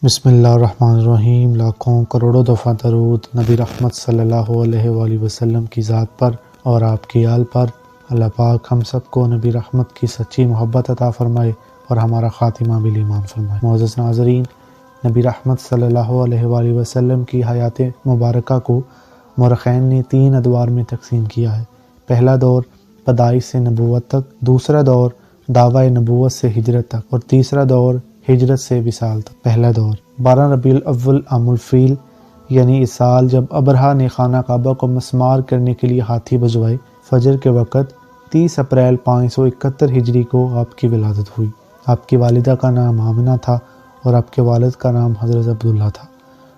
بسم اللہ الرحمن الرحیم۔ لاکھوں کروڑوں دفعہ درود نبی رحمت صلی اللہ علیہ وآلہ وسلم کی ذات پر اور آپ کی آل پر۔ اللہ پاک ہم سب کو نبی رحمت کی سچی محبت عطا فرمائے اور ہمارا خاتمہ بالایمان فرمائے۔ معزز ناظرین، نبی رحمت صلی اللہ علیہ وآلہ وسلم کی حیات مبارکہ کو مورخین نے 3 ادوار میں تقسیم کیا ہے۔ پہلا دور پیدائش سے نبوت تک، دوسرا دور دعوی نبوت سے ہجرت تک، اور تیسرا دور ہجرت سے وصال تک۔ پہلا دور 12 ربیع الاول عام الفیل، یعنی اس سال جب ابرہہ نے خانہ کعبہ کو مسمار کرنے کے لیے ہاتھی بھجوائے، فجر کے وقت 30 اپریل 571 ہجری کو آپ کی ولادت ہوئی۔ آپ کی والدہ کا نام آمنہ تھا اور آپ کے والد کا نام حضرت عبداللہ تھا۔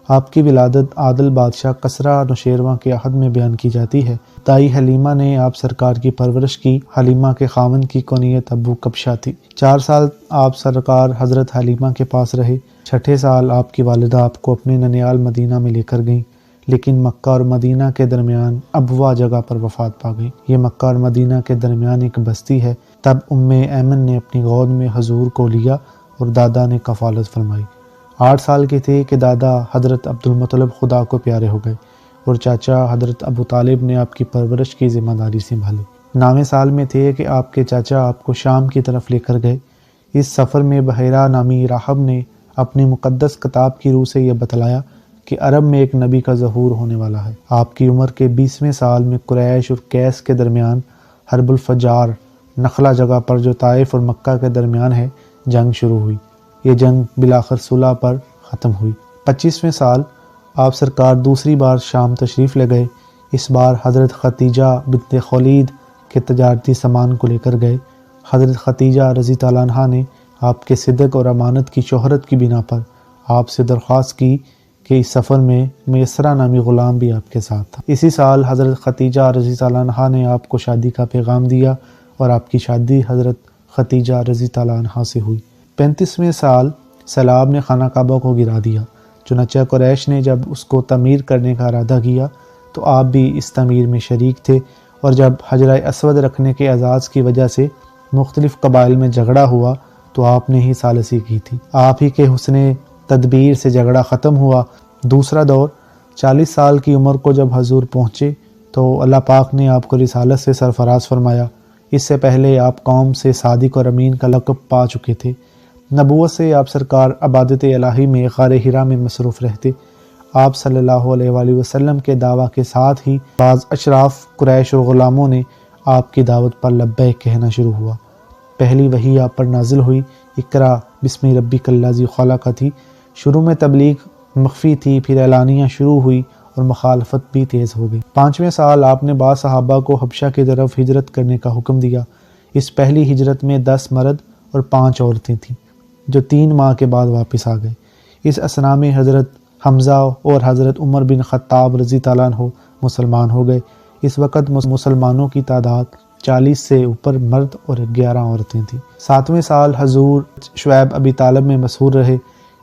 آپ کی ولادت عادل بادشاہ کسریٰ نوشیروان کے عہد میں بیان کی جاتی ہے۔ دائی حلیمہ نے آپ سرکار کی پرورش کی۔ حلیمہ کے خاوند کی کنیت ابو کبشہ تھی۔ 4 سال آپ سرکار حضرت حلیمہ کے پاس رہے۔ 6 سال آپ کی والدہ آپ کو اپنے ننیال مدینہ میں لے کر گئیں، لیکن مکہ اور مدینہ کے درمیان ابوا جگہ پر وفات پا گئی۔ یہ مکہ اور مدینہ کے درمیان ایک بستی ہے۔ تب ایمن نے اپنی گود میں حضور کو لیا اور دادا نے کفالت فرمائی۔ 8 سال کے تھے کہ دادا حضرت عبدالمطلب خدا کو پیارے ہو گئے اور چاچا حضرت ابو طالب نے آپ کی پرورش کی ذمہ داری سنبھالی۔ 9ویں سال میں تھے کہ آپ کے چاچا آپ کو شام کی طرف لے کر گئے۔ اس سفر میں بحیرہ نامی راہب نے اپنی مقدس کتاب کی روح سے یہ بتلایا کہ عرب میں ایک نبی کا ظہور ہونے والا ہے۔ آپ کی عمر کے 20ویں سال میں قریش اور کیس کے درمیان حرب الفجار، نخلا جگہ پر جو طائف اور مکہ کے درمیان ہے، جنگ شروع ہوئی۔ یہ جنگ بالآخر صلح پر ختم ہوئی۔ 25ویں سال آپ سرکار دوسری بار شام تشریف لے گئے۔ اس بار حضرت ختیجہ بنت خولید کے تجارتی سامان کو لے کر گئے۔ حضرت ختیجہ رضی اللہ عنہا نے آپ کے صدق اور امانت کی شہرت کی بنا پر آپ سے درخواست کی کہ اس سفر میں میسرہ نامی غلام بھی آپ کے ساتھ تھا۔ اسی سال حضرت ختیجہ رضی اللہ عنہا نے آپ کو شادی کا پیغام دیا اور آپ کی شادی حضرت ختیجہ رضی اللہ عنہا سے ہوئی۔ 35ویں سال سیلاب نے خانہ کعبہ کو گرا دیا۔ چنانچہ قریش نے جب اس کو تعمیر کرنے کا ارادہ کیا تو آپ بھی اس تعمیر میں شریک تھے، اور جب حجرہ اسود رکھنے کے اعزاز کی وجہ سے مختلف قبائل میں جھگڑا ہوا تو آپ نے ہی ثالثی کی تھی۔ آپ ہی کے حسن تدبیر سے جھگڑا ختم ہوا۔ دوسرا دور 40 سال کی عمر کو جب حضور پہنچے تو اللہ پاک نے آپ کو رسالت سے سرفراز فرمایا۔ اس سے پہلے آپ قوم سے صادق اور امین کا لقب پا چکے تھے۔ نبوت سے آپ سرکار عبادت الہی میں غار حرا میں مصروف رہتے۔ آپ صلی اللہ علیہ وآلہ وسلم کے دعویٰ کے ساتھ ہی بعض اشراف قریش اور غلاموں نے آپ کی دعوت پر لبیک کہنا شروع ہوا۔ پہلی وحی آپ پر نازل ہوئی، اقرا بسم ربک الذی خلق تھی۔ شروع میں تبلیغ مخفی تھی، پھر اعلانیہ شروع ہوئی اور مخالفت بھی تیز ہو گئی۔ 5ویں سال آپ نے بعض صحابہ کو حبشہ کی طرف ہجرت کرنے کا حکم دیا۔ اس پہلی ہجرت میں 10 مرد اور 5 عورتیں تھیں جو 3 ماہ کے بعد واپس آ گئے۔ اس اثنا میں حضرت حمزہ اور حضرت عمر بن خطاب رضی اللہ عنہ مسلمان ہو گئے۔ اس وقت مسلمانوں کی تعداد 40 سے اوپر مرد اور 11 عورتیں تھیں۔ 7ویں سال حضور شعیب ابی طالب میں مسحور رہے۔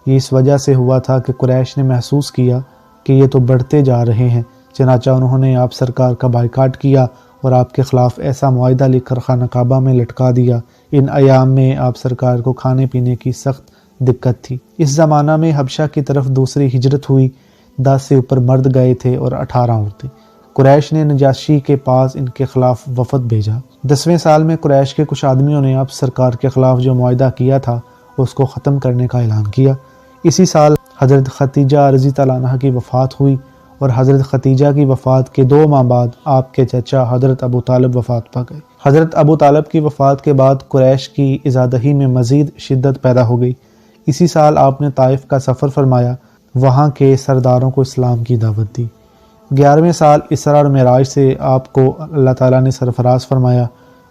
یہ اس وجہ سے ہوا تھا کہ قریش نے محسوس کیا کہ یہ تو بڑھتے جا رہے ہیں، چنانچہ انہوں نے آپ سرکار کا بائیکاٹ کیا اور آپ کے خلاف ایسا معاہدہ لکھ کر خانہ کعبہ میں لٹکا دیا۔ ان ایام میں آپ سرکار کو کھانے پینے کی سخت دقت تھی۔ اس زمانہ میں حبشہ کی طرف دوسری ہجرت ہوئی۔ 10 سے اوپر مرد گئے تھے اور 18 عورتیں۔ قریش نے نجاشی کے پاس ان کے خلاف وفد بھیجا۔ 10ویں سال میں قریش کے کچھ آدمیوں نے آپ سرکار کے خلاف جو معاہدہ کیا تھا اس کو ختم کرنے کا اعلان کیا۔ اسی سال حضرت ختیجہ رضی اللہ عنہا کی وفات ہوئی، اور حضرت ختیجہ کی وفات کے 2 ماہ بعد آپ کے چچا حضرت ابو طالب وفات پا گئے۔ حضرت ابو طالب کی وفات کے بعد قریش کی عزادہی میں مزید شدت پیدا ہو گئی۔ اسی سال آپ نے طائف کا سفر فرمایا، وہاں کے سرداروں کو اسلام کی دعوت دی۔ 11ویں سال اسراء اور معراج سے آپ کو اللہ تعالیٰ نے سرفراز فرمایا۔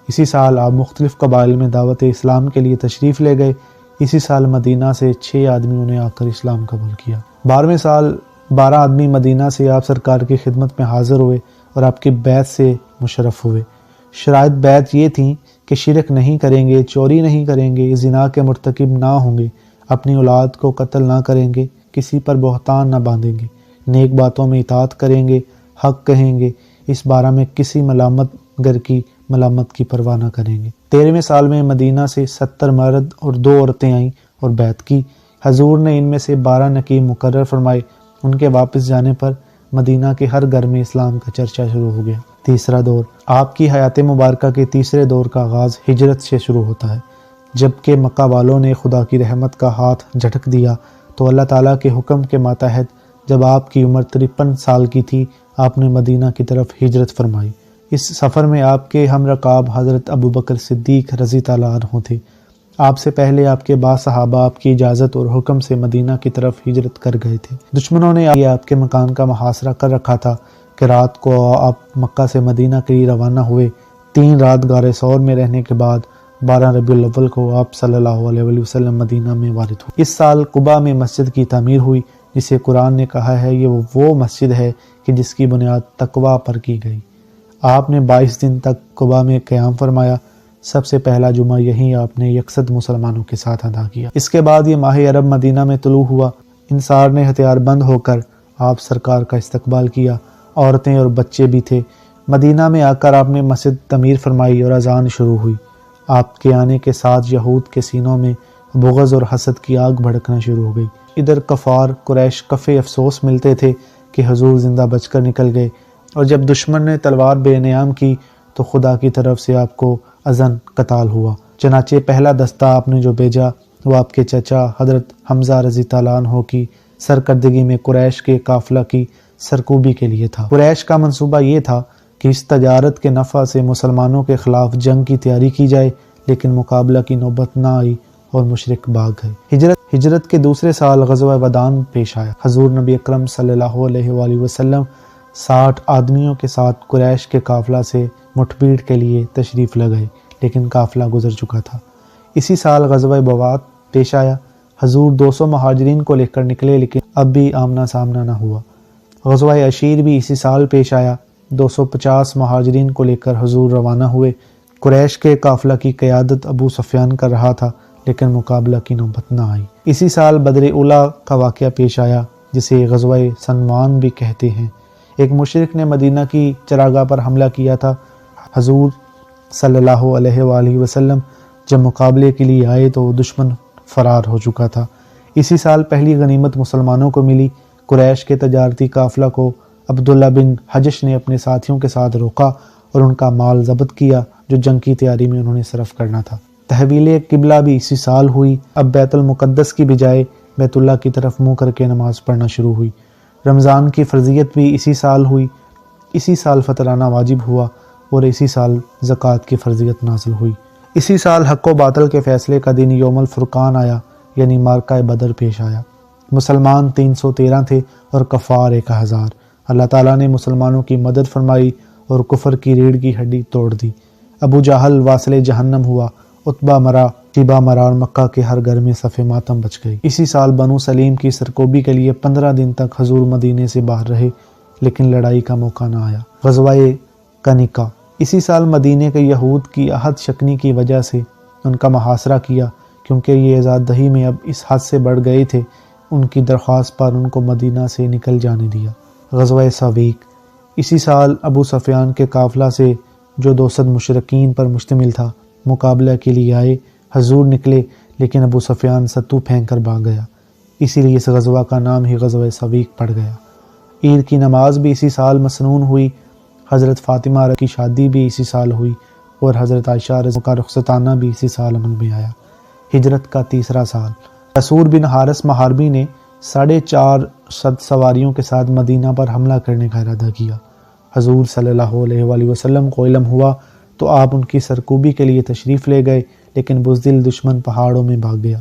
اسی سال آپ مختلف قبائل میں دعوت اسلام کے لیے تشریف لے گئے۔ اسی سال مدینہ سے 6 آدمیوں نے آ کر اسلام قبول کیا۔ 12ویں سال 12 آدمی مدینہ سے آپ سرکار کی خدمت میں حاضر ہوئے اور آپ کی بیعت سے مشرف ہوئے۔ شرائط بیعت یہ تھیں کہ شرک نہیں کریں گے، چوری نہیں کریں گے، زنا کے مرتکب نہ ہوں گے، اپنی اولاد کو قتل نہ کریں گے، کسی پر بہتان نہ باندھیں گے، نیک باتوں میں اطاعت کریں گے، حق کہیں گے، اس بارے میں کسی ملامت گر کی ملامت کی پرواہ نہ کریں گے۔ 13ویں سال میں مدینہ سے 70 مرد اور 2 عورتیں آئیں اور بیعت کی۔ حضور نے ان میں سے 12 نقیب مقرر فرمائے۔ ان کے واپس جانے پر مدینہ کے ہر گھر میں اسلام کا چرچا شروع ہو گیا۔ تیسرا دور، آپ کی حیات مبارکہ کے تیسرے دور کا آغاز ہجرت سے شروع ہوتا ہے۔ جب کہ مکہ والوں نے خدا کی رحمت کا ہاتھ جھٹک دیا تو اللہ تعالیٰ کے حکم کے ماتحت جب آپ کی عمر 53 سال کی تھی، آپ نے مدینہ کی طرف ہجرت فرمائی۔ اس سفر میں آپ کے ہم رکاب حضرت ابوبکر صدیق رضی اللہ عنہ تھے۔ آپ سے پہلے آپ کے بعض صحابہ آپ کی اجازت اور حکم سے مدینہ کی طرف ہجرت کر گئے تھے۔ دشمنوں نے آپ کے مکان کا محاصرہ کر رکھا تھا کہ رات کو آپ مکہ سے مدینہ کے لیے روانہ ہوئے۔ 3 رات غار ثور میں رہنے کے بعد 12 ربیع الاول کو آپ صلی اللہ علیہ وسلم مدینہ میں وارد ہوئے۔ اس سال قباء میں مسجد کی تعمیر ہوئی، جسے قرآن نے کہا ہے یہ وہ مسجد ہے کہ جس کی بنیاد تقویٰ پر کی گئی۔ آپ نے 22 دن تک قباء میں قیام فرمایا۔ سب سے پہلا جمعہ یہیں آپ نے یکسد مسلمانوں کے ساتھ ادا کیا۔ اس کے بعد یہ ماہ عرب مدینہ میں طلوع ہوا۔ انصار نے ہتھیار بند ہو کر آپ سرکار کا استقبال کیا، عورتیں اور بچے بھی تھے۔ مدینہ میں آ کر آپ نے مسجد تعمیر فرمائی اور اذان شروع ہوئی۔ آپ کے آنے کے ساتھ یہود کے سینوں میں بغض اور حسد کی آگ بھڑکنا شروع ہو گئی۔ ادھر کفار قریش کفے افسوس ملتے تھے کہ حضور زندہ بچ کر نکل گئے، اور جب دشمن نے تلوار بے نیام کی تو خدا کی طرف سے آپ کو اذن قتال ہوا۔ چنانچہ پہلا دستہ آپ نے جو بھیجا وہ آپ کے چچا حضرت حمزہ رضی اللہ عنہ کی سرکردگی میں قریش کے قافلہ کی سرکوبی کے لیے تھا۔ قریش کا منصوبہ یہ تھا کہ اس تجارت کے نفع سے مسلمانوں کے خلاف جنگ کی تیاری کی جائے، لیکن مقابلہ کی نوبت نہ آئی اور مشرک بھاگ گئے۔ ہجرت کے دوسرے سال غزوہ ودان پیش آیا۔ حضور نبی اکرم صلی اللہ علیہ وآلہ وسلم 60 آدمیوں کے ساتھ قریش کے قافلہ سے مٹبھیڑ کے لیے تشریف لے گئے، لیکن قافلہ گزر چکا تھا۔ اسی سال غزوہ بوات پیش آیا۔ حضور 200 مہاجرین کو لے کر نکلے، لیکن اب بھی آمنا سامنا نہ ہوا۔ غزوہ عشیر بھی اسی سال پیش آیا۔ 250 مہاجرین کو لے کر حضور روانہ ہوئے۔ قریش کے قافلہ کی قیادت ابو سفیان کر رہا تھا، لیکن مقابلہ کی نوبت نہ آئی۔ اسی سال بدر اولیٰ کا واقعہ پیش آیا، جسے غزوہ سنوان بھی کہتے ہیں۔ ایک مشرک نے مدینہ کی چراگاہ پر حملہ کیا تھا۔ حضور صلی اللہ علیہ وآلہ وسلم جب مقابلے کے لیے آئے تو دشمن فرار ہو چکا تھا۔ اسی سال پہلی غنیمت مسلمانوں کو ملی۔ قریش کے تجارتی قافلہ کو عبداللہ بن حجش نے اپنے ساتھیوں کے ساتھ روکا اور ان کا مال ضبط کیا جو جنگ کی تیاری میں انہوں نے صرف کرنا تھا۔ تحویل قبلہ بھی اسی سال ہوئی۔ اب بیت المقدس کی بجائے بیت اللہ کی طرف منہ کر کے نماز پڑھنا شروع ہوئی۔ رمضان کی فرضیت بھی اسی سال ہوئی۔ اسی سال فطرانہ واجب ہوا اور اسی سال زکوٰۃ کی فرضیت نازل ہوئی۔ اسی سال حق و باطل کے فیصلے کا دن یوم الفرقان آیا، یعنی مارکہ بدر پیش آیا۔ مسلمان 313 تھے اور کفار 1000۔ اللہ تعالیٰ نے مسلمانوں کی مدد فرمائی اور کفر کی ریڑھ کی ہڈی توڑ دی۔ ابو جہل واصل جہنم ہوا، عتبہ مرا، شیبہ مرا اور مکہ کے ہر گھر میں صف ماتم بچ گئی۔ اسی سال بنو سلیم کی سرکوبی کے لیے 15 دن تک حضور مدینے سے باہر رہے، لیکن لڑائی کا موقع نہ آیا۔ غزوہ کنیکا، اسی سال مدینے کے یہود کی عہد شکنی کی وجہ سے ان کا محاصرہ کیا، کیونکہ یہ آزاد دہی میں اب اس حد سے بڑھ گئے تھے۔ ان کی درخواست پر ان کو مدینہ سے نکل جانے دیا۔ غزوہ سویق، اسی سال ابو سفیان کے قافلہ سے جو 200 مشرکین پر مشتمل تھا مقابلہ کے لیے آئے۔ حضور نکلے، لیکن ابو سفیان ستو پھینک کر بھاگ گیا، اسی لیے اس غزوہ کا نام ہی غزوہ سویق پڑ گیا۔ عید کی نماز بھی اسی سال مسنون ہوئی۔ حضرت فاطمہ کی شادی بھی اسی سال ہوئی اور حضرت عائشہ کا رخصتانہ بھی اسی سال عمل میں آیا۔ ہجرت کا تیسرا سال، اسور بن حارث محاربی نے 450 سواریوں کے ساتھ مدینہ پر حملہ کرنے کا ارادہ کیا۔ حضور صلی اللہ علیہ وآلہ وسلم کو علم ہوا تو آپ ان کی سرکوبی کے لیے تشریف لے گئے، لیکن بزدل دشمن پہاڑوں میں بھاگ گیا۔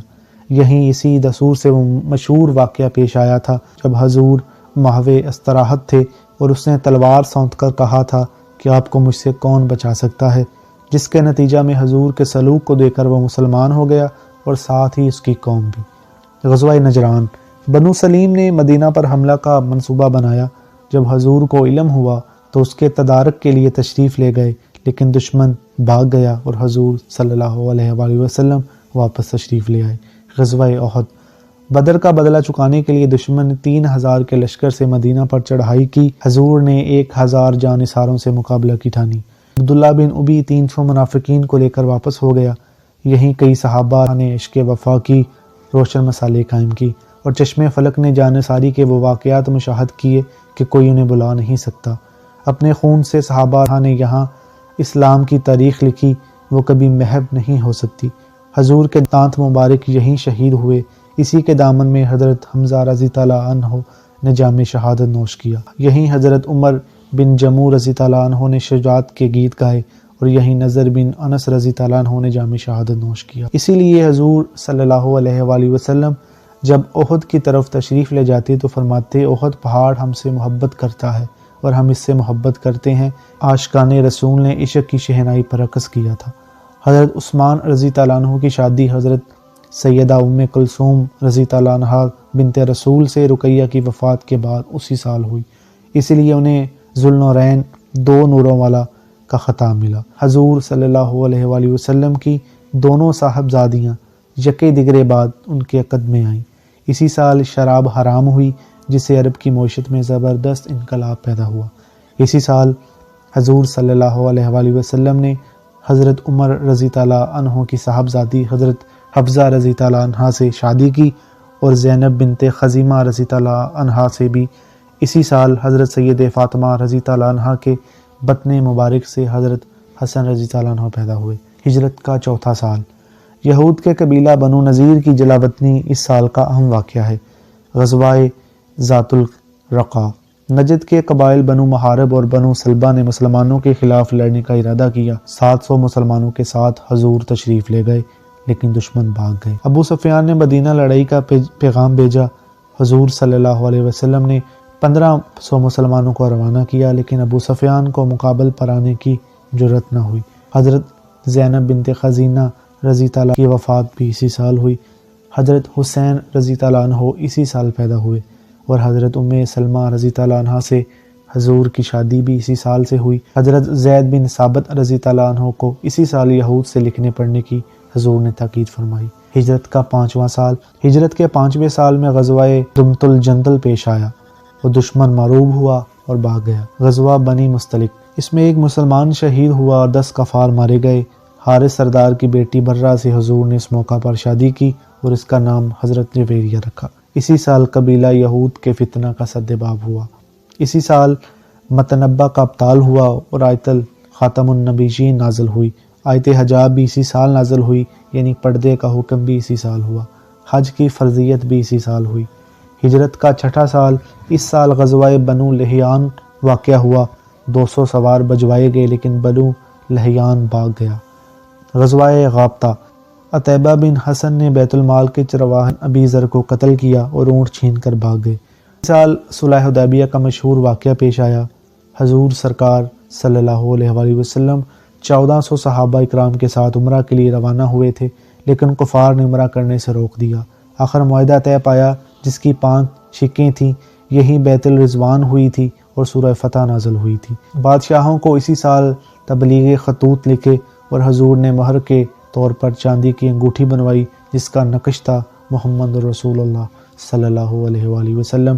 یہیں اسی دسور سے وہ مشہور واقعہ پیش آیا تھا جب حضور محو استراحت تھے اور اس نے تلوار سونت کر کہا تھا کہ آپ کو مجھ سے کون بچا سکتا ہے، جس کے نتیجہ میں حضور کے سلوک کو دیکھ کر وہ مسلمان ہو گیا اور ساتھ ہی اس کی قوم بھی۔ غزوہ نجران، بنو سلیم نے مدینہ پر حملہ کا منصوبہ بنایا۔ جب حضور کو علم ہوا تو اس کے تدارک کے لیے تشریف لے گئے، لیکن دشمن بھاگ گیا اور حضور صلی اللہ علیہ وآلہ وسلم واپس تشریف لے آئے۔ غزوہ احد، بدر کا بدلہ چکانے کے لیے دشمن نے 3000 کے لشکر سے مدینہ پر چڑھائی کی۔ حضور نے 1000 جانثاروں سے مقابلہ کی ٹھانی۔ عبداللہ بن ابی 300 منافقین کو لے کر واپس ہو گیا۔ یہیں کئی صحابہ نے عشق وفا کی روشن مسالے قائم کی، اور چشمے فلک نے جانثاری کے وہ واقعات مشاہد کیے کہ کوئی انہیں بلا نہیں سکتا۔ اپنے خون سے صحابہ نے یہاں اسلام کی تاریخ لکھی، وہ کبھی محو نہیں ہو سکتی۔ حضور کے دانت مبارک یہیں شہید ہوئے، اسی کے دامن میں حضرت حمزہ رضی تعالیٰ عنہ نے جام شہادت نوش کیا، یہیں حضرت عمر بن جموع رضی تعالیٰ عنہ نے شجاعت کے گیت گائے، اور یہیں نضر بن انس رضی تعالیٰ عنہ نے جام شہادت نوش کیا۔ اسی لیے حضور صلی اللہ علیہ وآلہ وسلم جب احد کی طرف تشریف لے جاتے تو فرماتے احد پہاڑ ہم سے محبت کرتا ہے اور ہم اس سے محبت کرتے ہیں۔ عاشقان رسول نے عشق کی شہنائی پر رقص کیا تھا۔ حضرت عثمان رضی تعالیٰ عنہ کی شادی حضرت سیدہ ام کلثوم رضی تعالیٰ عنہ بنت رسول سے رقیہ کی وفات کے بعد اسی سال ہوئی، اسی لیے انہیں ذوالنورین، دو نوروں والا کا خطاب ملا۔ حضور صلی اللہ علیہ وآلہ وسلم کی دونوں صاحبزادیاں یکے دیگرے بعد ان کے عقد میں آئیں۔ اسی سال شراب حرام ہوئی، جس سے عرب کی معیشت میں زبردست انقلاب پیدا ہوا۔ اسی سال حضور صلی اللہ علیہ وآلہ وسلم نے حضرت عمر رضی تعالیٰ عنہ کی صاحبزادی حضرت حفصہ رضی تعالیٰ عنہ سے شادی کی، اور زینب بنت خزیمہ رضی تعالیٰ عنہ سے بھی۔ اسی سال حضرت سید فاطمہ رضی تعالیٰ عنہ کے بطن مبارک سے حضرت حسن رضی تعالیٰ عنہ پیدا ہوئے۔ ہجرت کا چوتھا سال، یہود کے قبیلہ بنو نذیر کی جلاوطنی اس سال کا اہم واقعہ ہے۔ غزوہ ذات الرقا، نجد کے قبائل بنو محارب اور بنو سلبہ نے مسلمانوں کے خلاف لڑنے کا ارادہ کیا۔ 700 مسلمانوں کے ساتھ حضور تشریف لے گئے، لیکن دشمن بھاگ گئے۔ ابو سفیان نے مدینہ لڑائی کا پیغام بھیجا۔ حضور صلی اللہ علیہ وسلم نے 1500 مسلمانوں کو روانہ کیا، لیکن ابو سفیان کو مقابل پر آنے کی جرأت نہ ہوئی۔ حضرت زینب بنت خزینہ رضی تعالیٰ کی وفات بھی اسی سال ہوئی۔ حضرت حسین رضی تعالیٰ عنہ اسی سال پیدا ہوئے، اور حضرت ام سلمہ رضی تعالیٰ عنہ سے حضور کی شادی بھی اسی سال سے ہوئی۔ حضرت زید بن ثابت رضی تعالیٰ عنہ کو اسی سال یہود سے لکھنے پڑھنے کی حضور نے تاکید فرمائی۔ ہجرت کا 5واں سال، ہجرت کے 5ویں سال میں غزوہ دمت الجندل پیش آیا، وہ دشمن مغلوب ہوا اور بھاگ گیا۔ غزوہ بنی مستلق، اس میں ایک مسلمان شہید ہوا اور 10 کفار مارے گئے۔ حارث سردار کی بیٹی برہ سے حضور نے اس موقع پر شادی کی اور اس کا نام حضرت جویریہ رکھا۔ اسی سال قبیلہ یہود کے فتنہ کا سدباب ہوا۔ اسی سال متنبہ کا ابطال ہوا اور آیت خاتم النبیین نازل ہوئی۔ آیت حجاب بھی اسی سال نازل ہوئی، یعنی پردے کا حکم بھی اسی سال ہوا۔ حج کی فرضیت بھی اسی سال ہوئی۔ ہجرت کا 6واں سال، اس سال غزوہ بنو لحیان واقعہ ہوا۔ 200 سوار بجوائے گئے، لیکن بنو لحیان بھاگ گیا۔ غزوہ غابطہ، عتیبہ بن حسن نے بیت المال کے چرواہن ابی ذر کو قتل کیا اور اونٹ چھین کر بھاگ گئے۔ اس سال صلح حدیبیہ کا مشہور واقعہ پیش آیا۔ حضور سرکار صلی اللہ علیہ وآلہ وسلم 1400 صحابہ اکرام کے ساتھ عمرہ کے لیے روانہ ہوئے تھے، لیکن کفار نے عمرہ کرنے سے روک دیا۔ آخر معاہدہ طے پایا، جس کی 5 شقیں تھیں، یہی بیت الرضوان ہوئی تھی اور سورہ فتح نازل ہوئی تھی۔ بادشاہوں کو اسی سال تبلیغ خطوط لکھے، اور حضور نے مہر کے طور پر چاندی کی انگوٹھی بنوائی، جس کا نقش تھا محمد رسول اللہ صلی اللہ علیہ وآلہ وسلم۔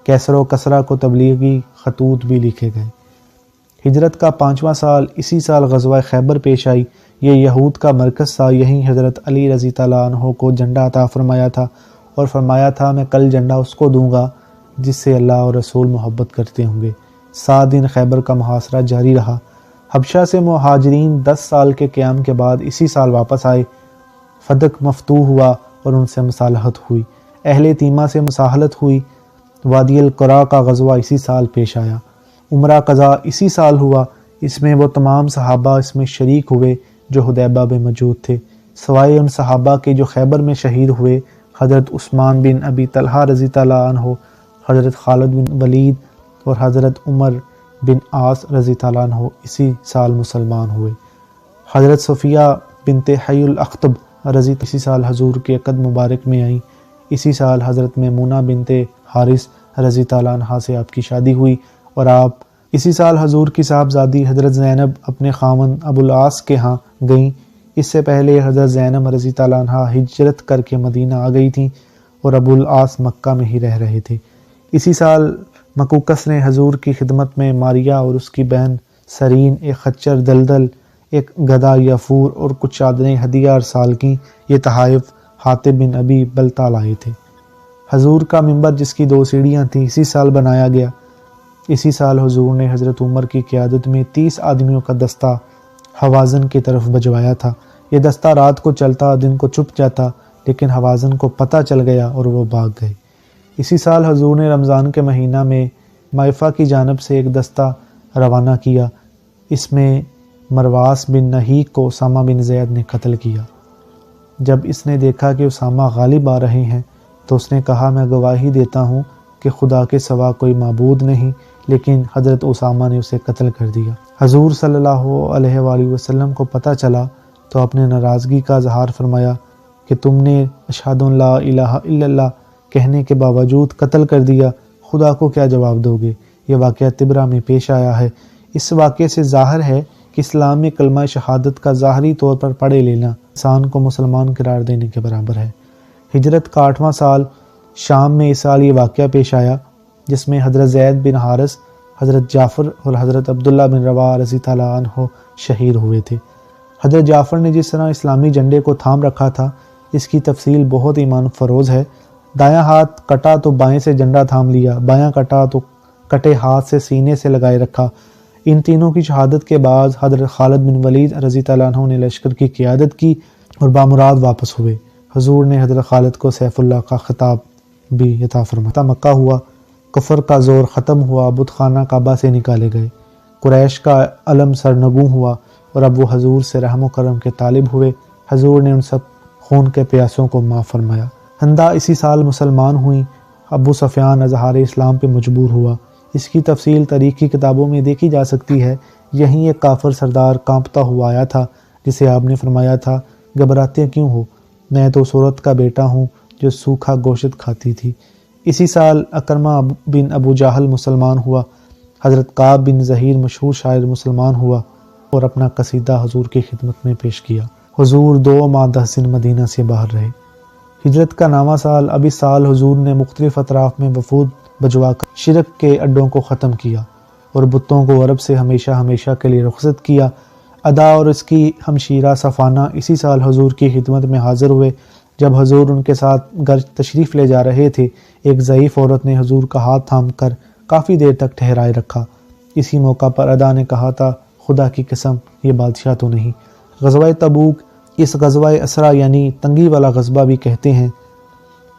کیسر و کسرا کو تبلیغی خطوط بھی لکھے گئے۔ ہجرت کا 5واں سال، اسی سال غزوہ خیبر پیش آئی۔ یہ یہود کا مرکز تھا، یہیں حضرت علی رضی تعالیٰ عنہ کو جھنڈا عطا فرمایا تھا، اور فرمایا تھا میں کل جھنڈا اس کو دوں گا جس سے اللہ اور رسول محبت کرتے ہوں گے۔ 7 دن خیبر کا محاصرہ جاری رہا۔ حبشہ سے مہاجرین 10 سال کے قیام کے بعد اسی سال واپس آئے۔ فدق مفتوح ہوا اور ان سے مصالحت ہوئی۔ اہل تیمہ سے مصالحت ہوئی۔ وادی القرا کا غزوہ اسی سال پیش آیا۔ عمرہ قضا اسی سال ہوا، اس میں وہ تمام صحابہ اس میں شریک ہوئے جو حدیبیہ میں موجود تھے، سوائے ان صحابہ کے جو خیبر میں شہید ہوئے۔ حضرت عثمان بن ابی طلحہ رضی تعالیٰ عنہ، حضرت خالد بن ولید اور حضرت عمر بن عاص رضی تعالیٰ عنہ اسی سال مسلمان ہوئے۔ حضرت صفیہ بنت حی الاخطب رضی اسی سال حضور کے عقد مبارک میں آئیں۔ اسی سال حضرت میمونہ بنت حارث رضی تعالیٰ عنہ سے آپ کی شادی ہوئی، اور آپ اسی سال حضور کی صاحبزادی حضرت زینب اپنے خاوند ابو العاص کے ہاں گئیں۔ اس سے پہلے حضرت زینب رضی تعالیٰ عنہ ہجرت کر کے مدینہ آ گئی تھیں، اور ابو العاص مکہ میں ہی رہ رہے تھے۔ اسی سال مکوکس نے حضور کی خدمت میں ماریا اور اس کی بہن سرین، ایک خچر دلدل، ایک گدھا یافور اور کچھ چادریں ہدیہ ارسال کیں۔ یہ تحائف حاطب بن ابی بلتع لائے تھے۔ حضور کا منبر جس کی 2 سیڑھیاں تھیں اسی سال بنایا گیا۔ اسی سال حضور نے حضرت عمر کی قیادت میں 30 آدمیوں کا دستہ حوازن کی طرف بھجوایا تھا۔ یہ دستہ رات کو چلتا، دن کو چھپ جاتا، لیکن حوازن کو پتہ چل گیا اور وہ بھاگ گئے۔ اسی سال حضور نے رمضان کے مہینہ میں مائفہ کی جانب سے ایک دستہ روانہ کیا۔ اس میں مرواس بن نہیک کو اسامہ بن زید نے قتل کیا۔ جب اس نے دیکھا کہ اسامہ غالب آ رہے ہیں تو اس نے کہا، میں گواہی دیتا ہوں کہ خدا کے سوا کوئی معبود نہیں، لیکن حضرت اسامہ نے اسے قتل کر دیا۔ حضور صلی اللہ علیہ وآلہ وسلم کو پتہ چلا تو اپنے ناراضگی کا اظہار فرمایا کہ تم نے اشہد ان لا الہ الا اللہ کہنے کے باوجود قتل کر دیا، خدا کو کیا جواب دو گے؟ یہ واقعہ طبرہ میں پیش آیا ہے۔ اس واقعے سے ظاہر ہے کہ اسلام میں کلمہ شہادت کا ظاہری طور پر پڑھے لینا انسان کو مسلمان قرار دینے کے برابر ہے۔ ہجرت کا 8واں سال شام میں اس سال یہ واقعہ پیش آیا جس میں حضرت زید بن حارث، حضرت جعفر اور حضرت عبداللہ بن رواحہ رضی اللہ عنہ شہید ہوئے تھے۔ حضرت جعفر نے جس طرح اسلامی جھنڈے کو تھام رکھا تھا اس کی تفصیل بہت ایمان فروز ہے۔ دایاں ہاتھ کٹا تو بائیں سے جھنڈا تھام لیا، بایاں کٹا تو کٹے ہاتھ سے سینے سے لگائے رکھا۔ ان تینوں کی شہادت کے بعد حضرت خالد بن ولید رضی اللہ عنہ نے لشکر کی قیادت کی اور بامراد واپس ہوئے۔ حضور نے حضرت خالد کو سیف اللہ کا خطاب بھی عطا فرمایا۔ مکہ ہوا، کفر کا زور ختم ہوا، بت خانہ کعبہ سے نکالے گئے، قریش کا علم سرنگوں ہوا اور اب وہ حضور سے رحم و کرم کے طالب ہوئے۔ حضور نے ان سب خون کے پیاسوں کو معاف فرمایا۔ ہندہ اسی سال مسلمان ہوئیں۔ ابو سفیان اظہار اسلام پہ مجبور ہوا۔ اس کی تفصیل تاریخی کتابوں میں دیکھی جا سکتی ہے۔ یہیں ایک کافر سردار کانپتا ہوا آیا تھا جسے آپ نے فرمایا تھا، گھبراتے کیوں ہو؟ میں تو صورت کا بیٹا ہوں جو سوکھا گوشت کھاتی تھی۔ اسی سال اکرمہ بن ابو جہل مسلمان ہوا۔ حضرت کعب بن زہیر مشہور شاعر مسلمان ہوا اور اپنا قصیدہ حضور کی خدمت میں پیش کیا۔ حضور 2 ماہ 10 دن مدینہ سے باہر رہے۔ ہجرت کا 9واں سال اب اس سال حضور نے مختلف اطراف میں وفود بھجوا کر شرک کے اڈوں کو ختم کیا اور بتوں کو عرب سے ہمیشہ ہمیشہ کے لیے رخصت کیا۔ ادا اور اس کی ہمشیرہ صفانہ اسی سال حضور کی خدمت میں حاضر ہوئے۔ جب حضور ان کے ساتھ گھر تشریف لے جا رہے تھے، ایک ضعیف عورت نے حضور کا ہاتھ تھام کر کافی دیر تک ٹھہرائے رکھا۔ اسی موقع پر ادا نے کہا تھا، خدا کی قسم یہ بادشاہ تو نہیں۔ غزوہ تبوک، اس غزوہ اسرا یعنی تنگی والا غزوہ بھی کہتے ہیں،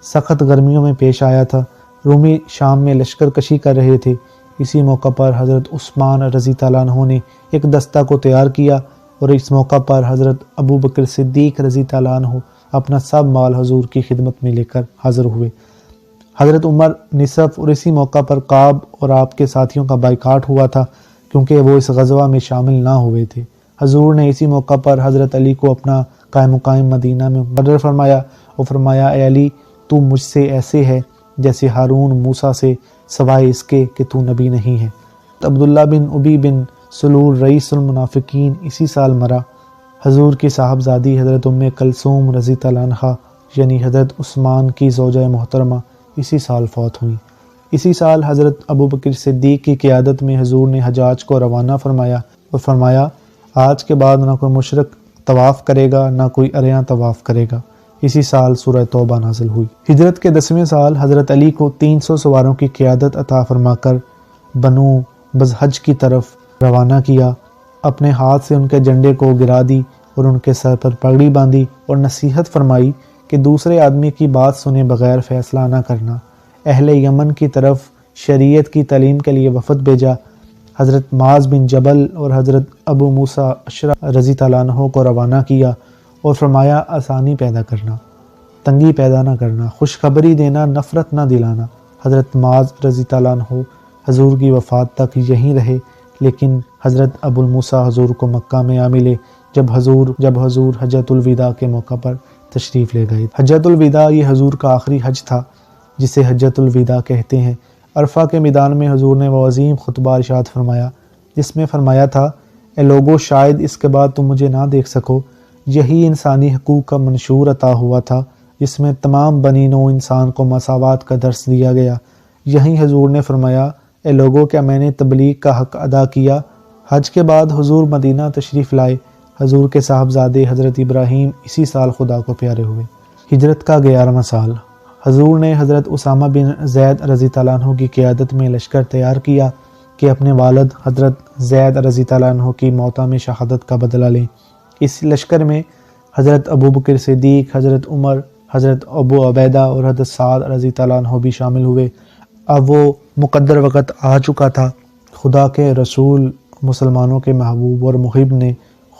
سخت گرمیوں میں پیش آیا تھا۔ رومی شام میں لشکر کشی کر رہے تھے۔ اسی موقع پر حضرت عثمان رضی اللہ عنہ نے ایک دستہ کو تیار کیا اور اس موقع پر حضرت ابو بکر صدیق رضی اللہ عنہ اپنا سب مال حضور کی خدمت میں لے کر حاضر ہوئے۔ حضرت عمر نصف اور اسی موقع پر کعب اور آپ کے ساتھیوں کا بائیکاٹ ہوا تھا کیونکہ وہ اس غزوہ میں شامل نہ ہوئے تھے۔ حضور نے اسی موقع پر حضرت علی کو اپنا قائم مقام مدینہ میں مقرر فرمایا اور فرمایا، اے علی، تو مجھ سے ایسے ہے جیسے ہارون موسیٰ سے، سوائے اس کے کہ تو نبی نہیں ہے۔ عبداللہ بن ابی بن سلول رئیس المنافقین اسی سال مرا۔ حضور کی صاحبزادی حضرت ام کلثوم رضی اللہ عنہا یعنی حضرت عثمان کی زوجہ محترمہ اسی سال فوت ہوئیں۔ اسی سال حضرت ابو بکر صدیق کی قیادت میں حضور نے حجاج کو روانہ فرمایا اور فرمایا، آج کے بعد نہ کوئی مشرک طواف کرے گا نہ کوئی عریاں طواف کرے گا۔ اسی سال سورہ توبہ نازل ہوئی۔ ہجرت کے 10ویں سال حضرت علی کو 300 سواروں کی قیادت عطا فرما کر بنو بزحج کی طرف روانہ کیا۔ اپنے ہاتھ سے ان کے جھنڈے کو گرا دی اور ان کے سر پر پگڑی باندھی اور نصیحت فرمائی کہ دوسرے آدمی کی بات سنے بغیر فیصلہ نہ کرنا۔ اہل یمن کی طرف شریعت کی تعلیم کے لیے وفد بھیجا۔ حضرت معاذ بن جبل اور حضرت ابو موسیٰ اشعری رضی اللہ عنہ کو روانہ کیا اور فرمایا، آسانی پیدا کرنا، تنگی پیدا نہ کرنا، خوشخبری دینا، نفرت نہ دلانا۔ حضرت معاذ رضی اللہ عنہ حضور کی وفات تک یہیں رہے، لیکن حضرت ابو موسیٰ حضور کو مکہ میں آ ملے جب حضور حجۃ الوداع کے موقع پر تشریف لے گئے۔ حجۃ الوداع یہ حضور کا آخری حج تھا جسے حجۃ الوداع کہتے ہیں۔ عرفہ کے میدان میں حضور نے وہ عظیم خطبہ ارشاد فرمایا جس میں فرمایا تھا، اے لوگو، شاید اس کے بعد تم مجھے نہ دیکھ سکو۔ یہی انسانی حقوق کا منشور عطا ہوا تھا جس میں تمام بنی نوع انسان کو مساوات کا درس دیا گیا۔ یہیں حضور نے فرمایا، اے لوگو، کیا میں نے تبلیغ کا حق ادا کیا؟ حج کے بعد حضور مدینہ تشریف لائے۔ حضور کے صاحبزادے حضرت ابراہیم اسی سال خدا کو پیارے ہوئے۔ ہجرت کا 11واں سال، حضور نے حضرت اسامہ بن زید رضی اللہ عنہ کی قیادت میں لشکر تیار کیا کہ اپنے والد حضرت زید رضی اللہ عنہ کی موت میں شہادت کا بدلہ لیں۔ اس لشکر میں حضرت ابو بکر صدیق، حضرت عمر، حضرت ابو عبیدہ اور حضرت سعد رضی اللہ عنہ بھی شامل ہوئے۔ اب وہ مقدر وقت آ چکا تھا۔ خدا کے رسول، مسلمانوں کے محبوب اور محب نے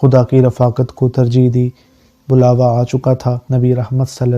خدا کی رفاقت کو ترجیح دی۔ بلاوا آ چکا تھا۔ نبی رحمت صلی اللہ